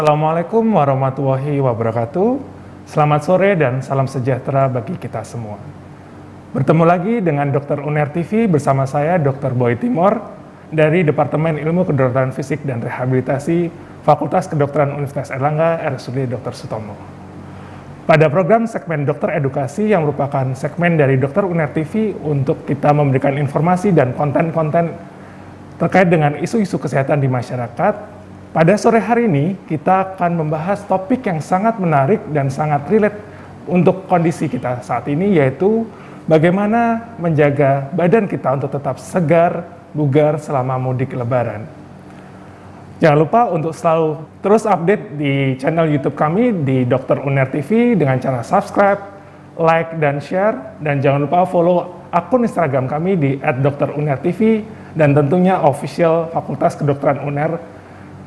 Assalamualaikum warahmatullahi wabarakatuh. Selamat sore dan salam sejahtera bagi kita semua. Bertemu lagi dengan Dr. Uner TV bersama saya Dr. Boy Timor dari Departemen Ilmu Kedokteran Fisik dan Rehabilitasi Fakultas Kedokteran Universitas Airlangga RSUD Dr. Sutomo. Pada program segmen Dokter Edukasi yang merupakan segmen dari Dr. Uner TV untuk kita memberikan informasi dan konten-konten terkait dengan isu-isu kesehatan di masyarakat, pada sore hari ini kita akan membahas topik yang sangat menarik dan sangat relate untuk kondisi kita saat ini, yaitu bagaimana menjaga badan kita untuk tetap segar, bugar selama mudik lebaran. Jangan lupa untuk selalu terus update di channel YouTube kami di Dr. Uner TV dengan cara subscribe, like, dan share. Dan jangan lupa follow akun Instagram kami di @drunertv dan tentunya official Fakultas Kedokteran Uner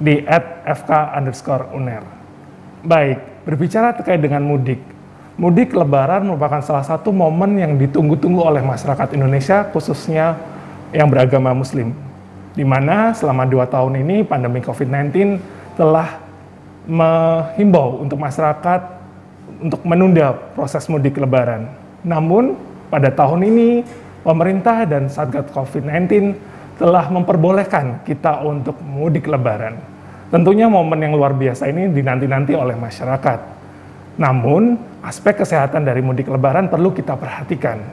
di @fk_uner. Baik, berbicara terkait dengan mudik. Mudik lebaran merupakan salah satu momen yang ditunggu-tunggu oleh masyarakat Indonesia, khususnya yang beragama muslim. Di mana selama 2 tahun ini pandemi COVID-19 telah menghimbau untuk masyarakat untuk menunda proses mudik lebaran. Namun, pada tahun ini pemerintah dan Satgas COVID-19 telah memperbolehkan kita untuk mudik lebaran. Tentunya momen yang luar biasa ini dinanti-nanti oleh masyarakat. Namun, aspek kesehatan dari mudik lebaran perlu kita perhatikan,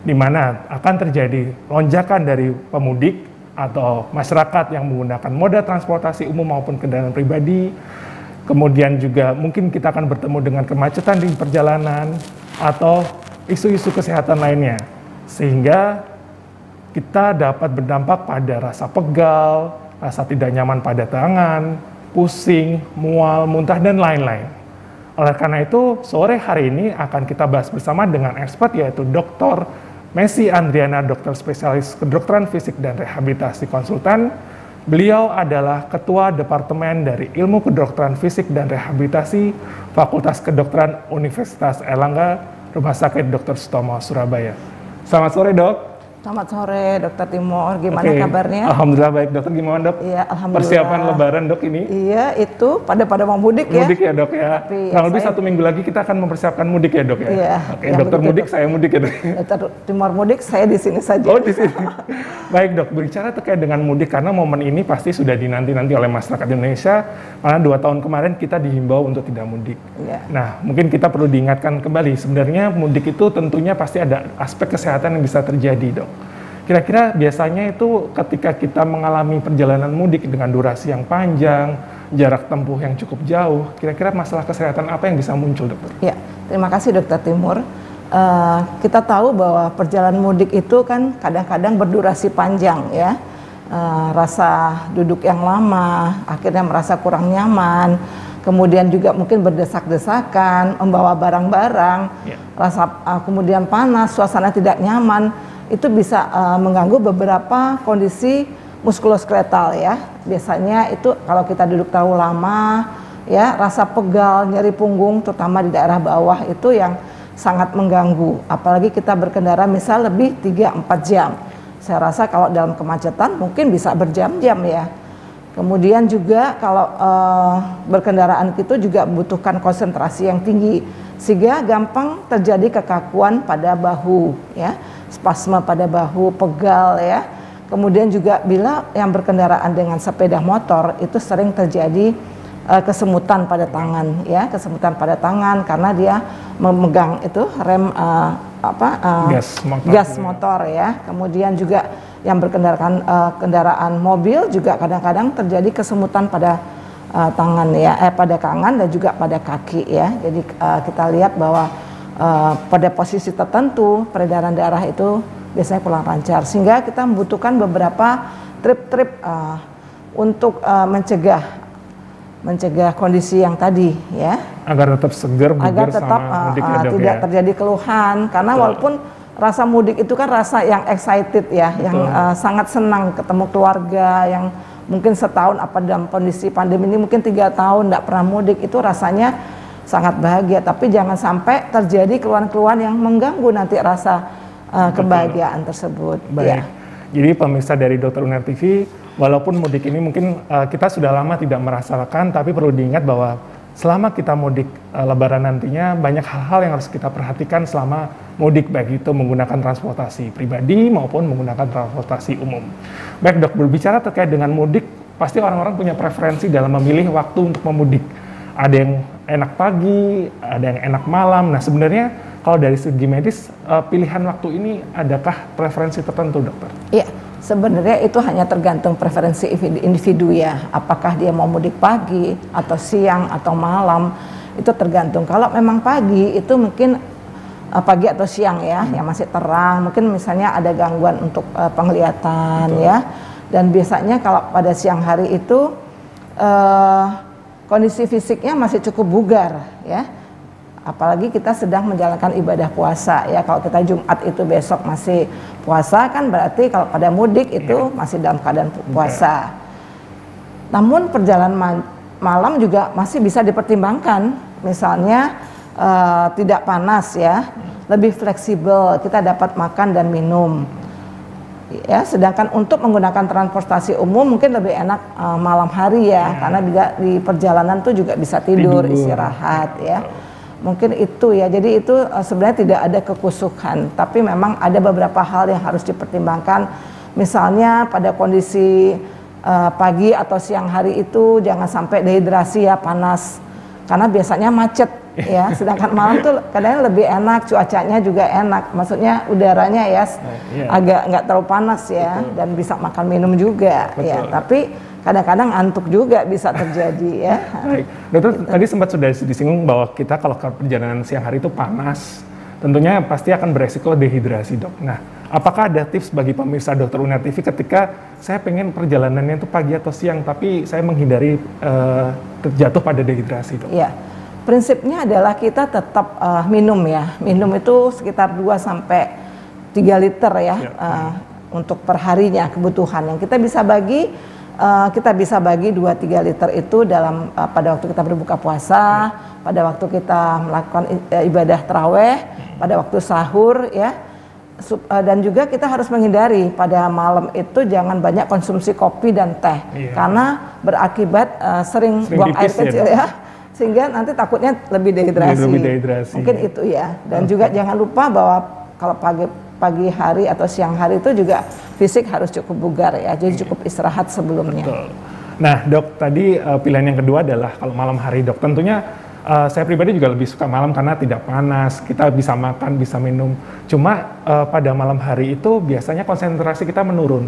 di mana akan terjadi lonjakan dari pemudik atau masyarakat yang menggunakan moda transportasi umum maupun kendaraan pribadi. Kemudian juga mungkin kita akan bertemu dengan kemacetan di perjalanan atau isu-isu kesehatan lainnya. Sehingga kita dapat berdampak pada rasa pegal, rasa tidak nyaman pada tangan, pusing, mual, muntah, dan lain-lain. Oleh karena itu, sore hari ini akan kita bahas bersama dengan expert, yaitu Dr. Messi Andriana, dokter spesialis kedokteran fisik dan rehabilitasi konsultan. Beliau adalah Ketua Departemen dari Ilmu Kedokteran Fisik dan Rehabilitasi Fakultas Kedokteran Universitas Airlangga, Rumah Sakit Dr. Sutomo, Surabaya. Selamat sore, Dok. Selamat sore, Dr. Timor. Gimana kabarnya? Alhamdulillah baik, Dokter. Gimana, Dok? Iya, alhamdulillah. Persiapan Lebaran, Dok, ini? Iya, itu pada mau mudik ya. Mudik ya, Dok, ya. Kurang lebih 1 minggu lagi kita akan mempersiapkan mudik ya, Dok, ya. Iya. Oke, Dokter mudik, Dok. Saya mudik ya, Dok. Dr. Timor mudik, saya di sini saja. Oh, di sini. Baik, Dok. Berbicara terkait dengan mudik, karena momen ini pasti sudah dinanti-nanti oleh masyarakat Indonesia. Karena 2 tahun kemarin kita dihimbau untuk tidak mudik. Iya. Nah, mungkin kita perlu diingatkan kembali. Sebenarnya mudik itu tentunya pasti ada aspek kesehatan yang bisa terjadi, Dok. Kira-kira biasanya itu ketika kita mengalami perjalanan mudik dengan durasi yang panjang, jarak tempuh yang cukup jauh, kira-kira masalah kesehatan apa yang bisa muncul, Dokter? Ya, terima kasih Dr. Timur. Kita tahu bahwa perjalanan mudik itu kan kadang-kadang berdurasi panjang ya. Rasa duduk yang lama, akhirnya merasa kurang nyaman, kemudian juga mungkin berdesak-desakan, membawa barang-barang, kemudian panas, suasana tidak nyaman. Itu bisa mengganggu beberapa kondisi muskuloskeletal ya. Biasanya itu kalau kita duduk terlalu lama ya, rasa pegal, nyeri punggung terutama di daerah bawah itu yang sangat mengganggu. Apalagi kita berkendara misal lebih 3-4 jam. Saya rasa kalau dalam kemacetan mungkin bisa berjam-jam ya. Kemudian juga kalau berkendaraan itu juga membutuhkan konsentrasi yang tinggi sehingga gampang terjadi kekakuan pada bahu ya. Spasme pada bahu, pegal ya. Kemudian juga bila yang berkendaraan dengan sepeda motor itu sering terjadi kesemutan pada tangan ya, kesemutan pada tangan karena dia memegang itu rem gas motor ya. Kemudian juga yang berkendaraan kendaraan mobil juga kadang-kadang terjadi kesemutan pada tangan ya, pada tangan dan juga pada kaki ya. Jadi kita lihat bahwa pada posisi tertentu peredaran darah itu biasanya kurang lancar sehingga kita membutuhkan beberapa trip-trip untuk mencegah kondisi yang tadi ya, agar tetap segar, bugar, agar tetap tidak terjadi keluhan karena walaupun rasa mudik itu kan rasa yang excited ya, yang sangat senang ketemu keluarga yang mungkin setahun apa dalam kondisi pandemi ini mungkin 3 tahun tidak pernah mudik, itu rasanya sangat bahagia, tapi jangan sampai terjadi keluhan-keluhan yang mengganggu nanti rasa kebahagiaan tersebut. Baik. Ya. Jadi pemirsa dari Dokter Uner TV, walaupun mudik ini mungkin kita sudah lama tidak merasakan, tapi perlu diingat bahwa selama kita mudik Lebaran nantinya banyak hal-hal yang harus kita perhatikan selama mudik, baik itu menggunakan transportasi pribadi maupun menggunakan transportasi umum. Baik Dok, berbicara terkait dengan mudik, pasti orang-orang punya preferensi dalam memilih waktu untuk memudik. Ada yang enak pagi, ada yang enak malam. Nah sebenarnya kalau dari segi medis, pilihan waktu ini adakah preferensi tertentu, dokter? Iya, sebenarnya itu hanya tergantung preferensi individu ya. Apakah dia mau mudik pagi, atau siang, atau malam, itu tergantung. Kalau memang pagi, itu mungkin pagi atau siang ya, yang masih terang. Mungkin misalnya ada gangguan untuk penglihatan. Betul. Ya. Dan biasanya kalau pada siang hari itu, kondisi fisiknya masih cukup bugar ya. Apalagi kita sedang menjalankan ibadah puasa ya. Kalau kita Jumat itu besok masih puasa kan berarti kalau pada mudik itu masih dalam keadaan puasa. Namun perjalanan malam juga masih bisa dipertimbangkan. Misalnya tidak panas ya, lebih fleksibel, kita dapat makan dan minum. Ya, sedangkan untuk menggunakan transportasi umum mungkin lebih enak malam hari ya, karena di perjalanan tuh juga bisa tidur. Istirahat ya. Mungkin itu ya, jadi itu sebenarnya tidak ada kekhusukan, tapi memang ada beberapa hal yang harus dipertimbangkan. Misalnya pada kondisi pagi atau siang hari itu jangan sampai dehidrasi ya, panas, karena biasanya macet ya. Sedangkan malam tuh kadang lebih enak, cuacanya juga enak, maksudnya udaranya ya agak nggak terlalu panas ya. Betul. Dan bisa makan minum juga. Betul. Ya. Tapi kadang-kadang ngantuk juga bisa terjadi ya. Baik, dokter tadi sempat sudah disinggung bahwa kita kalau ke perjalanan siang hari itu panas, tentunya pasti akan beresiko dehidrasi, dok. Nah, apakah ada tips bagi pemirsa Dokter Uner TV ketika saya pengen perjalanannya itu pagi atau siang, tapi saya menghindari terjatuh pada dehidrasi, dok? Iya, prinsipnya adalah kita tetap minum ya. Minum itu sekitar 2 sampai 3 liter ya, untuk perharinya kebutuhan yang kita bisa bagi. Kita bisa bagi 2-3 liter itu dalam pada waktu kita berbuka puasa, pada waktu kita melakukan ibadah taraweh, pada waktu sahur ya. Dan juga kita harus menghindari pada malam itu jangan banyak konsumsi kopi dan teh, karena berakibat sering buang air kecil ya, sehingga nanti takutnya lebih dehidrasi. Mungkin itu ya. Dan juga jangan lupa bahwa kalau pagi hari atau siang hari itu juga fisik harus cukup bugar ya, jadi cukup istirahat sebelumnya. Betul. Nah dok, tadi pilihan yang kedua adalah kalau malam hari, dok. Tentunya saya pribadi juga lebih suka malam karena tidak panas, kita bisa makan, bisa minum. Cuma pada malam hari itu biasanya konsentrasi kita menurun.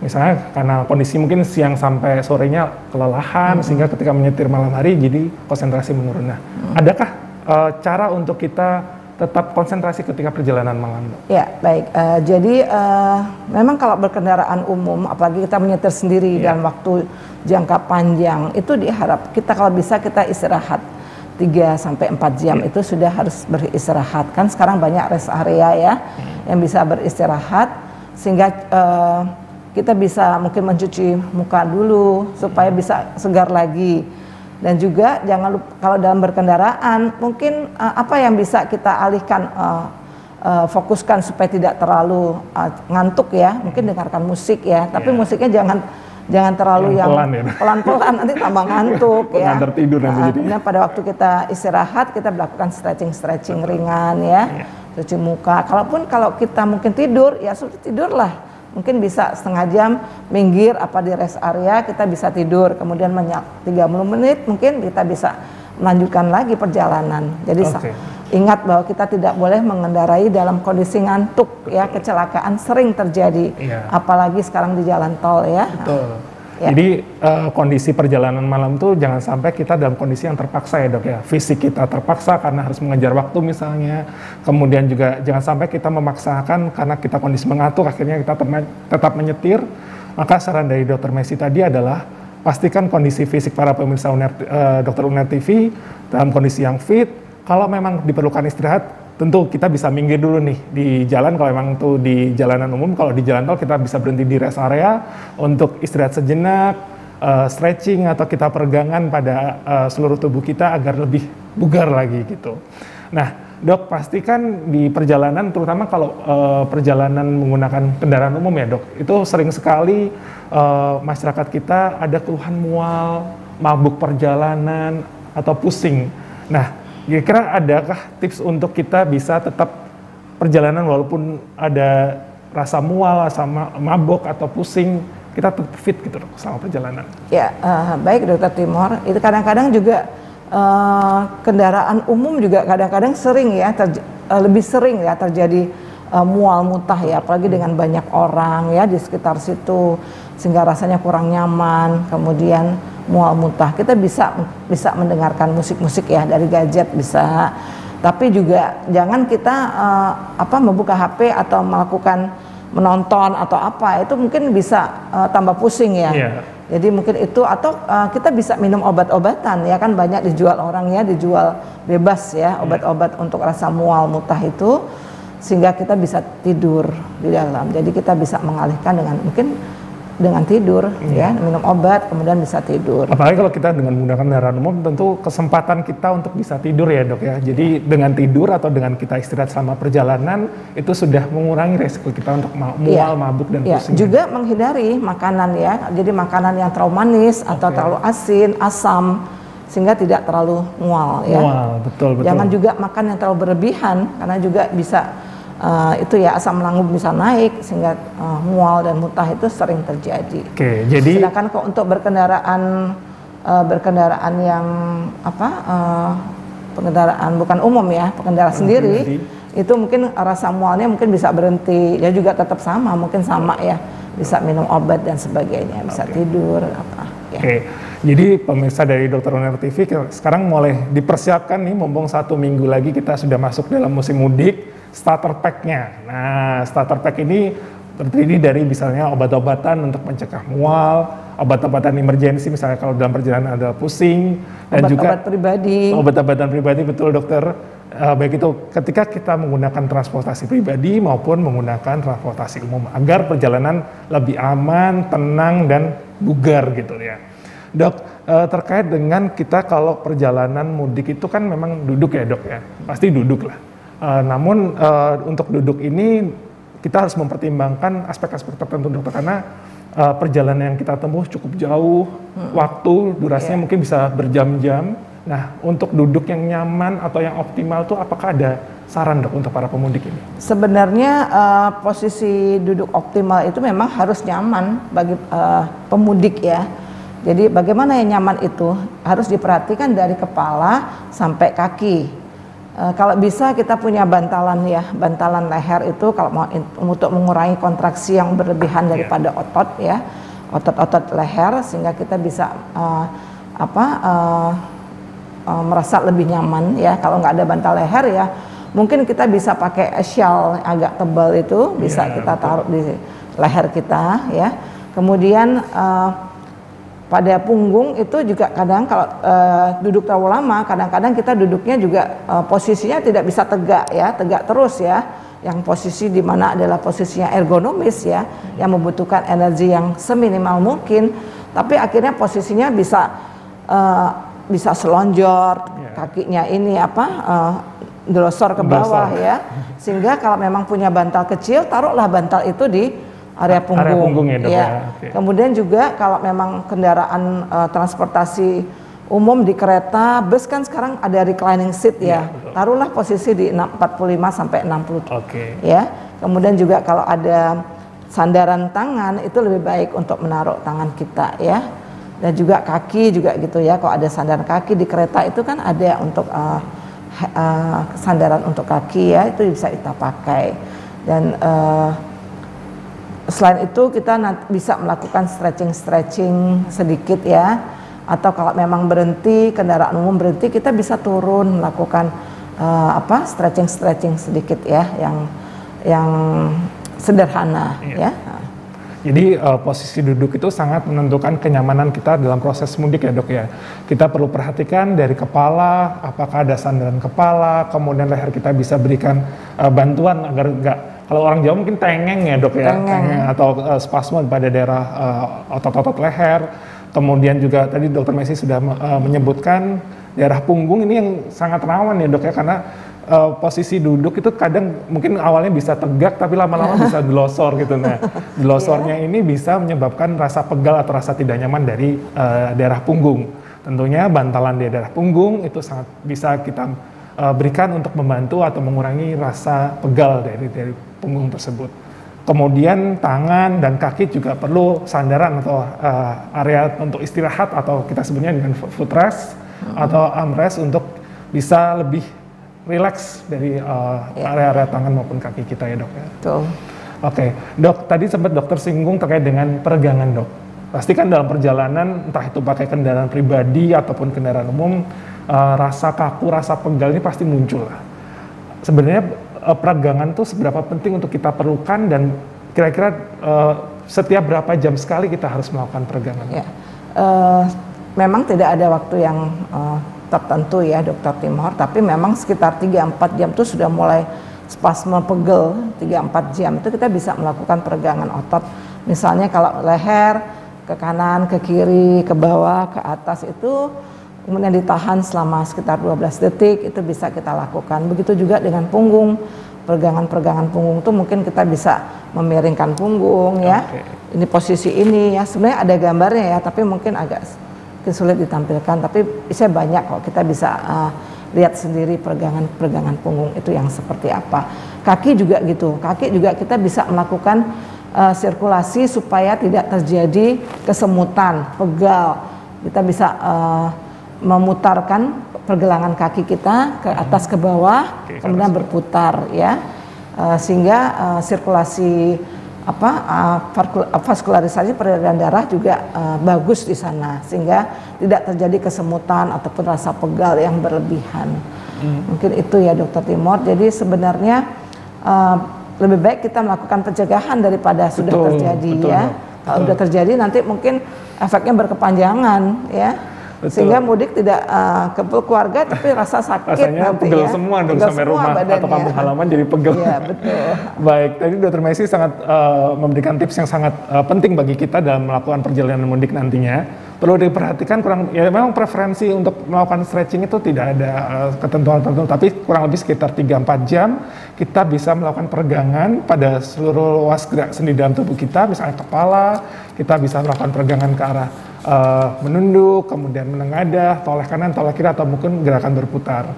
Misalnya karena kondisi mungkin siang sampai sorenya kelelahan, sehingga ketika menyetir malam hari jadi konsentrasi menurun. Nah, adakah cara untuk kita tetap konsentrasi ketika perjalanan malam, dok? Ya, baik. Jadi memang kalau berkendaraan umum, apalagi kita menyetir sendiri dalam waktu jangka panjang, itu diharap kita kalau bisa kita istirahat 3-4 jam itu sudah harus beristirahat. Kan sekarang banyak rest area ya yang bisa beristirahat, sehingga kita bisa mungkin mencuci muka dulu supaya bisa segar lagi. Dan juga jangan lupa kalau dalam berkendaraan mungkin apa yang bisa kita alihkan, fokuskan supaya tidak terlalu ngantuk ya, mungkin dengarkan musik ya, tapi musiknya jangan terlalu yang pelan-pelan nanti tambah ngantuk ya. Ngantar tidur nanti. Nah, pada waktu kita istirahat kita melakukan stretching ringan ya, cuci muka. Kalau kita mungkin tidur ya sudah tidurlah. Mungkin bisa setengah jam minggir di rest area, kita bisa tidur, kemudian 30 menit mungkin kita bisa melanjutkan lagi perjalanan. Jadi ingat bahwa kita tidak boleh mengendarai dalam kondisi ngantuk ya, kecelakaan sering terjadi, apalagi sekarang di jalan tol ya. Betul. Jadi kondisi perjalanan malam tuh jangan sampai kita dalam kondisi yang terpaksa ya, dok ya. Fisik kita terpaksa karena harus mengejar waktu misalnya. Kemudian juga jangan sampai kita memaksakan karena kita kondisi mengantuk akhirnya kita tetap menyetir. Maka saran dari Dr. Messi tadi adalah pastikan kondisi fisik para pemirsa Dokter Uner TV dalam kondisi yang fit. Kalau memang diperlukan istirahat, tentu kita bisa minggir dulu nih di jalan kalau memang tuh di jalanan umum. Kalau di jalan tol kita bisa berhenti di rest area untuk istirahat sejenak, stretching atau kita peregangan pada seluruh tubuh kita agar lebih bugar lagi gitu. Nah, Dok, pastikan di perjalanan, terutama kalau perjalanan menggunakan kendaraan umum ya dok, itu sering sekali masyarakat kita ada keluhan mual, mabuk perjalanan, atau pusing. Nah, kira-kira adakah tips untuk kita bisa tetap perjalanan walaupun ada rasa mual, rasa mabuk atau pusing, kita tetap fit gitu dok selama perjalanan? Ya, baik Dokter Timor. Itu kadang-kadang juga kendaraan umum juga kadang-kadang sering ya, lebih sering ya terjadi mual muntah ya, apalagi dengan banyak orang ya di sekitar situ, sehingga rasanya kurang nyaman, kemudian mual muntah. Kita bisa mendengarkan musik-musik ya dari gadget bisa, tapi juga jangan kita membuka HP atau melakukan menonton atau apa, itu mungkin bisa tambah pusing ya. Yeah. Jadi mungkin itu, atau kita bisa minum obat-obatan ya, kan banyak dijual orang ya, dijual bebas ya obat-obat untuk rasa mual muntah itu, sehingga kita bisa tidur di dalam. Jadi kita bisa mengalihkan dengan mungkin dengan tidur ya, minum obat kemudian bisa tidur. Apalagi kalau kita dengan menggunakan kendaraan umum, tentu kesempatan kita untuk bisa tidur ya dok ya. Jadi dengan tidur atau dengan kita istirahat selama perjalanan itu sudah mengurangi resiko kita untuk mual, mabuk dan pusing. Juga menghindari makanan ya. Jadi makanan yang terlalu manis atau terlalu asin, asam, sehingga tidak terlalu mual ya. Mual, betul. Jangan juga makan yang terlalu berlebihan, karena juga bisa itu ya, asam lambung bisa naik sehingga mual dan muntah itu sering terjadi. Oke, jadi sedangkan kok untuk berkendaraan yang pengendaraan bukan umum ya, pengendara sendiri, itu mungkin rasa mualnya mungkin bisa berhenti, dia juga tetap sama, mungkin sama ya, bisa minum obat dan sebagainya, bisa tidur apa ya. Oke. Jadi pemirsa dari Dokter Uner TV sekarang mulai dipersiapkan nih, mumpung 1 minggu lagi kita sudah masuk dalam musim mudik, starter pack-nya. Nah, starter pack ini terdiri dari misalnya obat-obatan untuk mencegah mual, obat-obatan emergensi misalnya kalau dalam perjalanan ada pusing, dan juga obat-obatan pribadi, betul dokter. Baik itu ketika kita menggunakan transportasi pribadi maupun menggunakan transportasi umum, agar perjalanan lebih aman, tenang, dan bugar gitu ya. Dok, terkait dengan kita kalau perjalanan mudik itu kan memang duduk ya dok ya, pasti duduk lah. Namun untuk duduk ini kita harus mempertimbangkan aspek-aspek tertentu dokter, karena perjalanan yang kita tempuh cukup jauh, waktu durasinya mungkin bisa berjam-jam. Nah, untuk duduk yang nyaman atau yang optimal tuh apakah ada saran dok untuk para pemudik ini? Sebenarnya posisi duduk optimal itu memang harus nyaman bagi pemudik ya. Jadi bagaimana yang nyaman itu harus diperhatikan dari kepala sampai kaki. Kalau bisa kita punya bantalan ya, bantalan leher itu kalau mau untuk mengurangi kontraksi yang berlebihan daripada otot ya, otot-otot leher, sehingga kita bisa merasa lebih nyaman ya. Kalau nggak ada bantal leher ya, mungkin kita bisa pakai shawl agak tebal itu, bisa kita taruh di leher kita ya. Kemudian pada punggung itu juga kadang kalau duduk terlalu lama, kadang-kadang kita duduknya juga posisinya tidak bisa tegak ya, tegak terus ya. Yang posisi di mana adalah posisinya ergonomis ya, yang membutuhkan energi yang seminimal mungkin, tapi akhirnya posisinya bisa selonjor, kakinya ini delosor ke bawah ya. Sehingga kalau memang punya bantal kecil, taruhlah bantal itu di area punggung ya, dok, ya. Kemudian juga kalau memang kendaraan transportasi umum di kereta, bus kan sekarang ada reclining seat ya. Taruhlah posisi di 45 sampai 60. Ya. Kemudian juga kalau ada sandaran tangan itu lebih baik untuk menaruh tangan kita ya. Dan juga kaki juga gitu ya. Kalau ada sandaran kaki di kereta itu kan ada untuk sandaran untuk kaki ya, itu bisa kita pakai. Dan selain itu kita bisa melakukan stretching sedikit ya, atau kalau memang berhenti, kendaraan umum berhenti, kita bisa turun melakukan stretching sedikit ya, yang sederhana ya. Jadi posisi duduk itu sangat menentukan kenyamanan kita dalam proses mudik ya dok ya. Kita perlu perhatikan dari kepala, apakah ada sandaran kepala, kemudian leher kita bisa berikan bantuan agar enggak, kalau orang Jawa mungkin tengeng ya dok ya, tengeng atau spasme pada daerah otot-otot leher. Kemudian juga tadi dokter Messi sudah menyebutkan daerah punggung ini yang sangat rawan ya dok ya, karena posisi duduk itu kadang mungkin awalnya bisa tegak tapi lama-lama bisa delosor gitu. Nah, delosornya ini bisa menyebabkan rasa pegal atau rasa tidak nyaman dari daerah punggung. Tentunya bantalan di daerah punggung itu sangat bisa kita berikan untuk membantu atau mengurangi rasa pegal dari punggung tersebut. Kemudian tangan dan kaki juga perlu sandaran atau area untuk istirahat atau kita sebutnya dengan footrest atau armrest untuk bisa lebih rileks dari area-area tangan maupun kaki kita ya dok ya. Betul. Oke, dok tadi sempat dokter singgung terkait dengan peregangan dok. Pasti kan dalam perjalanan entah itu pakai kendaraan pribadi ataupun kendaraan umum, rasa kaku, rasa pegal ini pasti muncul lah. Sebenarnya peregangan tuh seberapa penting untuk kita perlukan dan kira-kira setiap berapa jam sekali kita harus melakukan peregangan? Ya, memang tidak ada waktu yang tertentu ya Dokter Timor, tapi memang sekitar 3-4 jam itu sudah mulai spasme pegel. 3-4 jam itu kita bisa melakukan peregangan otot. Misalnya kalau leher ke kanan, ke kiri, ke bawah, ke atas itu kemudian ditahan selama sekitar 12 detik itu bisa kita lakukan. Begitu juga dengan punggung, peregangan punggung itu mungkin kita bisa memiringkan punggung ya. Ini posisi ini ya, sebenarnya ada gambarnya ya, tapi mungkin agak sulit ditampilkan, tapi saya banyak kok kita bisa lihat sendiri peregangan punggung itu yang seperti apa. Kaki juga gitu, kaki juga kita bisa melakukan sirkulasi supaya tidak terjadi kesemutan, pegal. Kita bisa memutarkan pergelangan kaki kita ke atas ke bawah, kemudian berputar ya, sehingga sirkulasi vaskularisasi peredaran darah juga bagus di sana, sehingga tidak terjadi kesemutan ataupun rasa pegal yang berlebihan. Mungkin itu ya Dokter Timor. Jadi sebenarnya lebih baik kita melakukan pencegahan daripada sudah terjadi ya. Kalau sudah terjadi nanti mungkin efeknya berkepanjangan ya. Betul. Sehingga mudik tidak kebel keluarga tapi rasa sakit. Rasanya nanti pegel ya. semua dong sampai rumah badannya. Atau kampung halaman jadi pegel. Iya betul. Baik, tadi Dr. Messi sangat memberikan tips yang sangat penting bagi kita dalam melakukan perjalanan mudik nantinya. Perlu diperhatikan ya memang preferensi untuk melakukan stretching itu tidak ada ketentuan tertentu, tapi kurang lebih sekitar 3-4 jam kita bisa melakukan peregangan pada seluruh luas gerak sendi dalam tubuh kita, misalnya kepala, kita bisa melakukan peregangan ke arah menunduk, kemudian menengadah, toleh kanan, toleh kiri, atau mungkin gerakan berputar.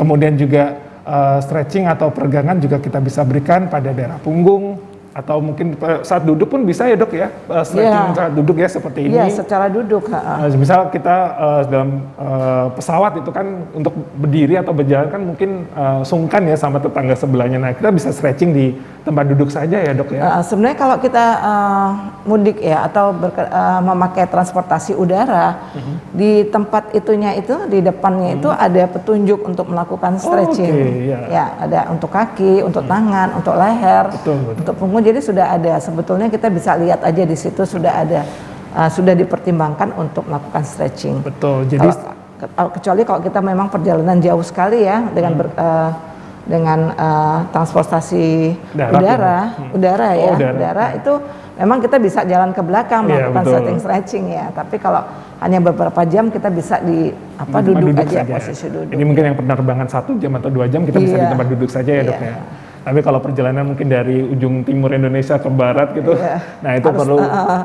Kemudian juga stretching atau peregangan juga kita bisa berikan pada daerah punggung, atau mungkin saat duduk pun bisa ya dok ya, stretching saat duduk ya seperti ini. Iya, secara duduk. Misal kita dalam pesawat itu kan untuk berdiri atau berjalan kan mungkin sungkan ya sama tetangga sebelahnya. Nah kita bisa stretching di tempat duduk saja ya dok ya. Sebenarnya kalau kita mudik ya atau memakai transportasi udara, di tempat itunya itu di depannya itu ada petunjuk untuk melakukan stretching. Ya ada untuk kaki, untuk tangan, untuk leher, untuk punggung. Jadi sudah ada, sebetulnya kita bisa lihat aja di situ sudah ada, sudah dipertimbangkan untuk melakukan stretching. Betul. Jadi kecuali kalau kita memang perjalanan jauh sekali ya dengan transportasi udara itu memang kita bisa jalan ke belakang melakukan stretching ya. Tapi kalau hanya beberapa jam kita bisa duduk aja posisi duduk. Ini mungkin yang penerbangan 1 jam atau 2 jam kita bisa di tempat duduk saja ya dok ya. Tapi kalau perjalanan mungkin dari ujung timur Indonesia ke barat gitu, nah itu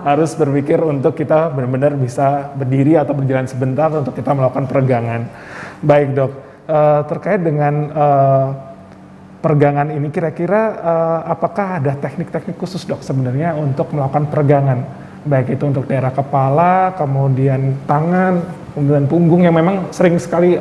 harus berpikir untuk kita benar-benar bisa berdiri atau berjalan sebentar untuk kita melakukan peregangan. Baik dok, terkait dengan peregangan ini kira-kira apakah ada teknik-teknik khusus dok sebenarnya untuk melakukan peregangan? Baik itu untuk daerah kepala, kemudian tangan, kemudian punggung yang memang sering sekali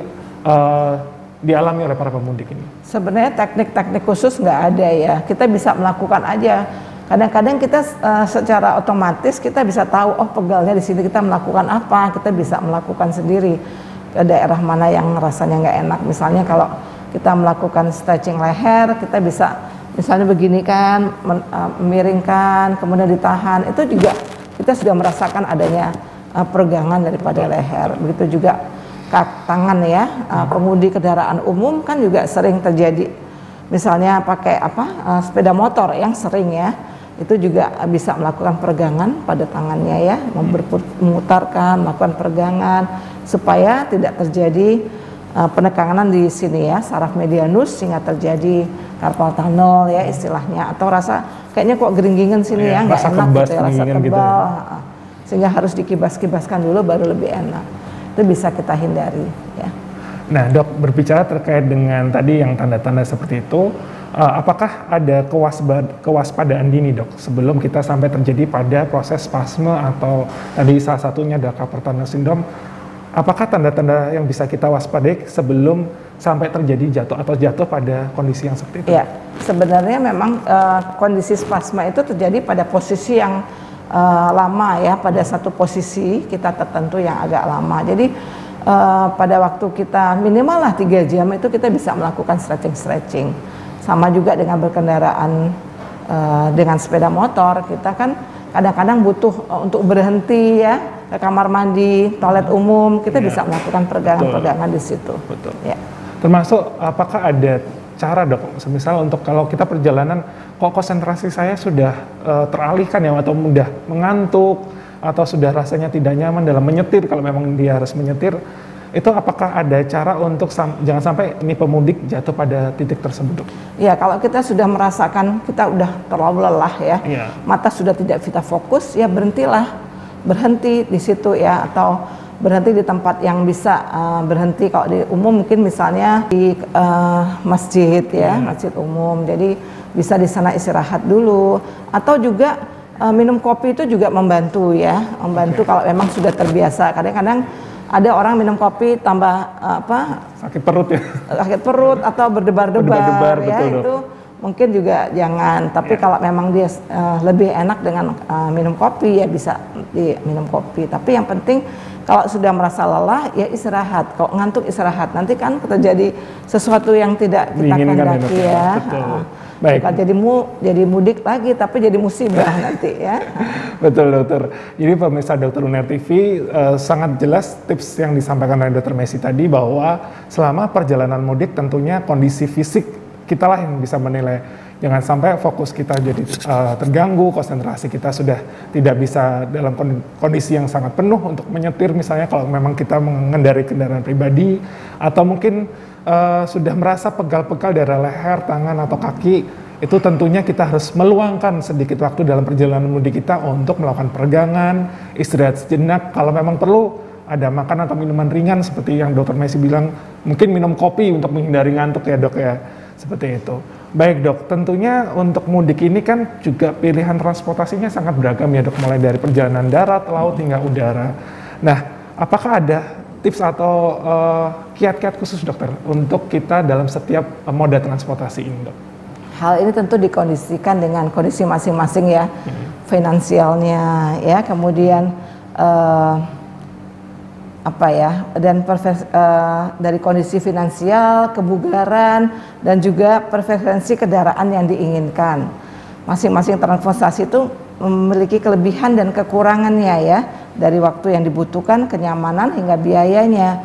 dialami oleh para pemudik ini. Sebenarnya teknik-teknik khusus nggak ada ya, kita bisa melakukan aja. Kadang-kadang kita secara otomatis kita bisa tahu, oh pegalnya di sini, kita melakukan apa, kita bisa melakukan sendiri ke daerah mana yang rasanya nggak enak. Misalnya kalau kita melakukan stretching leher, kita bisa misalnya begini kan, memiringkan, kemudian ditahan, itu juga kita sudah merasakan adanya peregangan daripada leher. Begitu juga tangan ya, pengemudi kendaraan umum kan juga sering terjadi, misalnya pakai sepeda motor yang sering ya, itu juga bisa melakukan peregangan pada tangannya ya, memutarkan, melakukan peregangan supaya tidak terjadi penekanan di sini ya, saraf medianus, sehingga terjadi carpal tunnel ya istilahnya, atau rasa kayaknya kok geringingan sini ya, nggak enak gitu ya, rasa tebal gitu ya. Sehingga harus dikibas-kibaskan dulu baru lebih enak. Itu bisa kita hindari ya. Nah dok, berbicara terkait dengan tadi yang tanda-tanda seperti itu, apakah ada kewaspadaan dini dok sebelum kita sampai terjadi pada proses spasme atau tadi salah satunya ada carpal tunnel syndrome? Apakah tanda-tanda yang bisa kita waspadai sebelum sampai terjadi jatuh pada kondisi yang seperti itu? Ya, sebenarnya memang kondisi spasma itu terjadi pada posisi yang lama ya, pada satu posisi kita tertentu yang agak lama. Jadi pada waktu kita minimal lah 3 jam itu kita bisa melakukan stretching. Sama juga dengan berkendaraan dengan sepeda motor, kita kan kadang-kadang butuh untuk berhenti ya, ke kamar mandi, toilet umum, kita bisa melakukan peregangan-peregangan di situ. Betul. Ya. Termasuk apakah ada cara dok, misal untuk kalau kita perjalanan kok konsentrasi saya sudah teralihkan ya, atau mudah mengantuk, atau sudah rasanya tidak nyaman dalam menyetir kalau memang dia harus menyetir, itu apakah ada cara untuk jangan sampai ini pemudik jatuh pada titik tersebut dok? Ya, kalau kita sudah merasakan kita udah terlalu lelah ya, mata sudah tidak bisa fokus, ya berhenti di situ ya, atau berhenti di tempat yang bisa berhenti. Kalau di umum mungkin misalnya di masjid ya, masjid umum, jadi bisa di sana istirahat dulu, atau juga minum kopi itu juga membantu ya, membantu kalau memang sudah terbiasa. Kadang-kadang ada orang minum kopi tambah sakit perut ya, sakit perut atau berdebar-debar ya, betul, itu mungkin juga jangan. Tapi kalau memang dia lebih enak dengan minum kopi, ya bisa diminum kopi. Tapi yang penting kalau sudah merasa lelah ya istirahat. Kalau ngantuk istirahat, nanti kan terjadi sesuatu yang tidak kita kehendaki ya. Baik. Bukan jadi mudik lagi, tapi jadi musibah nanti ya. Betul dokter. Jadi pemirsa Dokter Uner TV, sangat jelas tips yang disampaikan oleh Dokter Messi tadi, bahwa selama perjalanan mudik tentunya kondisi fisik kita lah yang bisa menilai. Jangan sampai fokus kita jadi terganggu, konsentrasi kita sudah tidak bisa dalam kondisi yang sangat penuh untuk menyetir misalnya kalau memang kita mengendarai kendaraan pribadi, atau mungkin sudah merasa pegal-pegal dari leher, tangan atau kaki. Itu tentunya kita harus meluangkan sedikit waktu dalam perjalanan mudik kita untuk melakukan peregangan, istirahat sejenak. Kalau memang perlu ada makan atau minuman ringan seperti yang Dokter Messi bilang, mungkin minum kopi untuk menghindari ngantuk ya dok ya, seperti itu. Baik dok, tentunya untuk mudik ini kan juga pilihan transportasinya sangat beragam ya dok, mulai dari perjalanan darat, laut hingga udara. Nah, apakah ada tips atau kiat-kiat khusus dokter untuk kita dalam setiap moda transportasi ini dok? Hal ini tentu dikondisikan dengan kondisi masing-masing ya, finansialnya ya, kemudian dari kondisi finansial, kebugaran, dan juga preferensi kendaraan yang diinginkan. Masing-masing transportasi itu memiliki kelebihan dan kekurangannya ya, dari waktu yang dibutuhkan, kenyamanan hingga biayanya.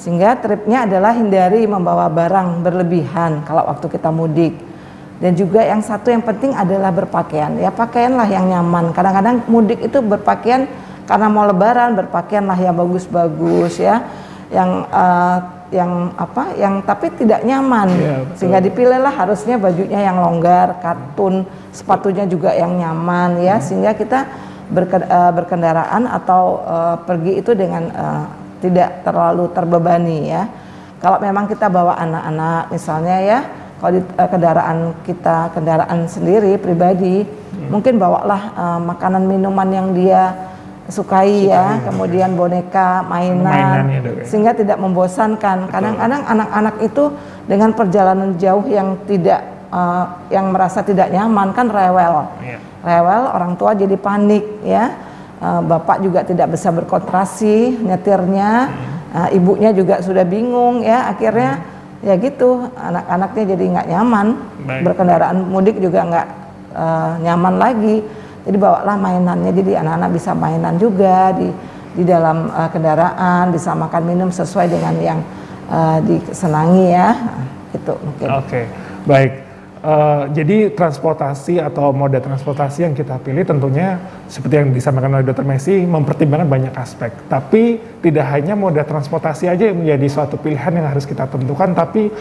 Sehingga tripnya adalah hindari membawa barang berlebihan kalau waktu kita mudik. Dan juga yang satu yang penting adalah berpakaian. Ya, pakaianlah yang nyaman. Kadang-kadang mudik itu berpakaian karena mau lebaran, berpakaianlah yang bagus-bagus ya, yang tapi tidak nyaman, sehingga dipilihlah harusnya bajunya yang longgar, katun, sepatunya juga yang nyaman ya, sehingga kita berkendaraan atau pergi itu dengan tidak terlalu terbebani ya. Kalau memang kita bawa anak-anak misalnya ya, kalau di kendaraan sendiri pribadi, mungkin bawalah makanan minuman yang dia sukai ya, kemudian boneka, mainan ya, sehingga tidak membosankan. Kadang-kadang anak-anak itu dengan perjalanan jauh yang yang merasa tidak nyaman kan rewel, orang tua jadi panik ya, bapak juga tidak bisa berkonsentrasi nyetirnya, ibunya juga sudah bingung ya, akhirnya ya gitu, anak-anaknya jadi nggak nyaman, berkendaraan mudik juga nggak nyaman lagi. Jadi bawalah mainannya, jadi anak-anak bisa mainan juga di dalam kendaraan, bisa makan minum sesuai dengan yang disenangi ya, itu mungkin. Oke, baik. Jadi transportasi atau moda transportasi yang kita pilih tentunya seperti yang disampaikan oleh Dr. Messi mempertimbangkan banyak aspek. Tapi tidak hanya moda transportasi aja yang menjadi suatu pilihan yang harus kita tentukan, tapi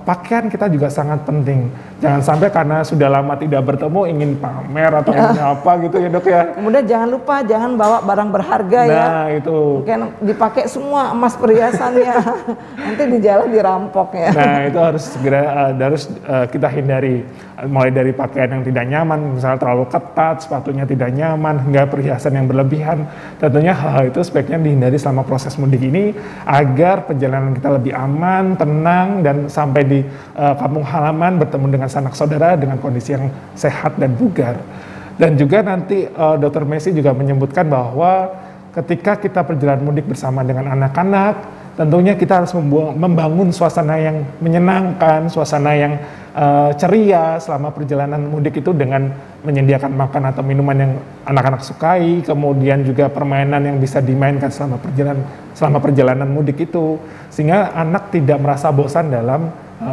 pakaian kita juga sangat penting. Jangan sampai karena sudah lama tidak bertemu ingin pamer atau ingin apa gitu ya dok ya. Kemudian jangan lupa jangan bawa barang berharga ya. Nah itu. Mungkin dipakai semua emas perhiasannya, nanti di jalan dirampok ya. Nah itu harus segera kita hindari. Mulai dari pakaian yang tidak nyaman, misalnya terlalu ketat, sepatunya tidak nyaman, hingga perhiasan yang berlebihan. Tentunya hal-hal itu sebaiknya dihindari selama proses mudik ini agar perjalanan kita lebih aman, tenang, dan sampai di kampung halaman bertemu dengan sanak saudara dengan kondisi yang sehat dan bugar. Dan juga nanti Dr. Messi juga menyebutkan bahwa ketika kita perjalanan mudik bersama dengan anak-anak, tentunya kita harus membangun suasana yang menyenangkan, suasana yang ceria selama perjalanan mudik itu dengan menyediakan makan atau minuman yang anak-anak sukai, kemudian juga permainan yang bisa dimainkan selama perjalanan mudik itu, sehingga anak tidak merasa bosan dalam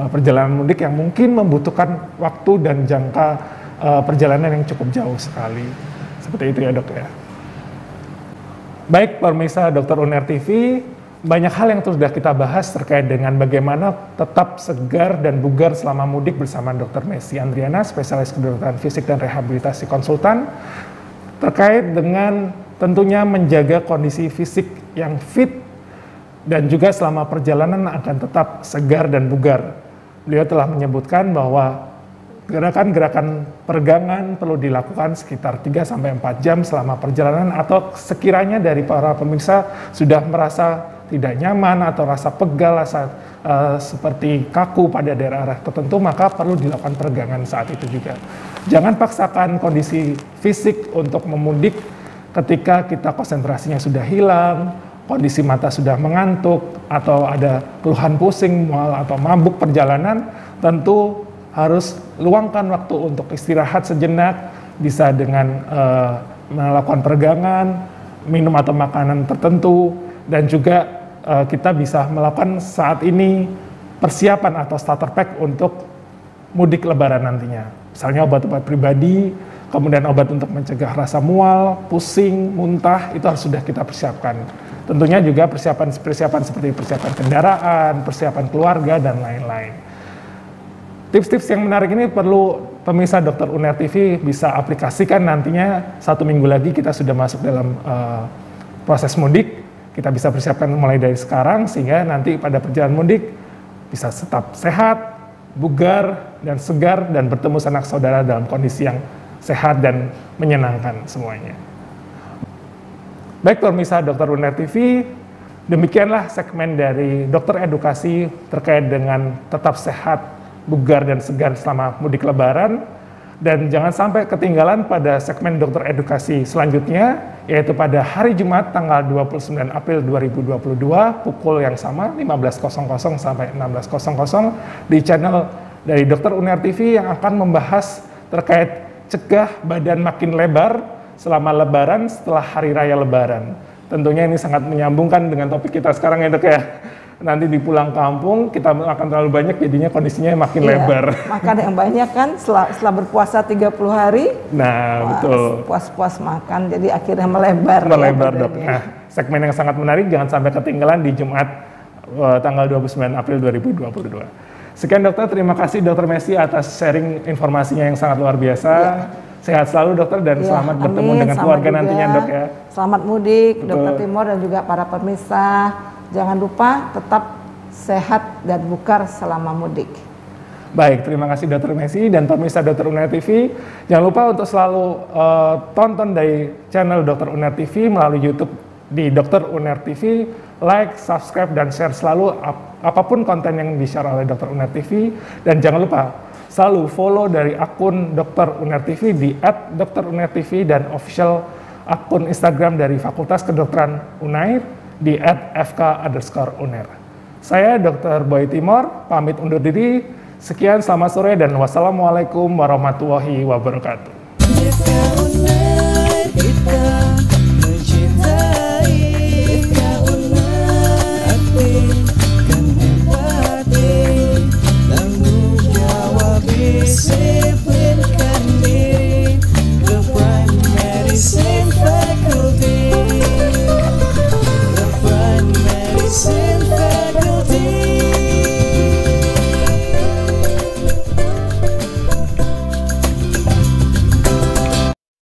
perjalanan mudik yang mungkin membutuhkan waktu dan jangka perjalanan yang cukup jauh sekali. Seperti itu ya dok ya. Baik pemirsa Dr. Unair TV, banyak hal yang sudah kita bahas terkait dengan bagaimana tetap segar dan bugar selama mudik bersama Dr. Messi Andriana, spesialis kedokteran fisik dan rehabilitasi konsultan, terkait dengan tentunya menjaga kondisi fisik yang fit dan juga selama perjalanan akan tetap segar dan bugar. Beliau telah menyebutkan bahwa gerakan-gerakan peregangan perlu dilakukan sekitar 3-4 jam selama perjalanan, atau sekiranya dari para pemirsa sudah merasa tidak nyaman atau rasa pegal, rasa seperti kaku pada daerah tertentu, maka perlu dilakukan peregangan saat itu juga. Jangan paksakan kondisi fisik untuk memudik ketika kita konsentrasinya sudah hilang, kondisi mata sudah mengantuk, atau ada keluhan pusing, mual atau mabuk perjalanan. Tentu harus luangkan waktu untuk istirahat sejenak, bisa dengan melakukan peregangan, minum atau makanan tertentu, dan juga kita bisa melakukan saat ini persiapan atau starter pack untuk mudik lebaran nantinya. Misalnya obat-obat pribadi, kemudian obat untuk mencegah rasa mual, pusing, muntah, itu harus sudah kita persiapkan. Tentunya juga persiapan seperti persiapan kendaraan, persiapan keluarga, dan lain-lain. Tips-tips yang menarik ini perlu pemirsa Dr. Unair TV bisa aplikasikan nantinya. 1 minggu lagi kita sudah masuk dalam proses mudik. Kita bisa persiapkan mulai dari sekarang sehingga nanti pada perjalanan mudik bisa tetap sehat, bugar, dan segar, dan bertemu sanak saudara dalam kondisi yang sehat dan menyenangkan semuanya. Baik pemirsa Dr. Unair TV, demikianlah segmen dari Dokter Edukasi terkait dengan tetap sehat, bugar, dan segar selama mudik lebaran. Dan jangan sampai ketinggalan pada segmen Dokter Edukasi selanjutnya, yaitu pada hari Jumat tanggal 29 April 2022 pukul yang sama 15.00 sampai 16.00 di channel dari Dr. Unair TV yang akan membahas terkait cegah badan makin lebar selama lebaran setelah hari raya lebaran. Tentunya ini sangat menyambungkan dengan topik kita sekarang ya dok ya. Nanti di pulang kampung kita akan terlalu banyak, jadinya kondisinya makin lebar. Makan yang banyak kan setelah berpuasa 30 hari. Nah, betul. Puas-puas makan jadi akhirnya melebar. Melebar dok. Nah, segmen yang sangat menarik jangan sampai ketinggalan di Jumat tanggal 29 April 2022. Sekian dokter, terima kasih Dr. Messi atas sharing informasinya yang sangat luar biasa. Sehat selalu dokter dan selamat bertemu dengan keluarga nantinya dok ya. Selamat mudik Dr. Timor dan juga para pemirsa. Jangan lupa tetap sehat dan bugar selama mudik. Baik, terima kasih Dr. Messi dan pemirsa Dr. Unair TV. Jangan lupa untuk selalu tonton dari channel Dr. Unair TV melalui YouTube di Dr. Unair TV. Like, subscribe, dan share selalu apapun konten yang di-share oleh Dr. Unair TV. Dan jangan lupa selalu follow dari akun Dr. Unair TV di @drunairtv dan official akun Instagram dari Fakultas Kedokteran Unair di @fk_unair. Saya Dr. Boy Timor, pamit undur diri. Sekian, selamat sore dan wassalamualaikum warahmatullahi wabarakatuh.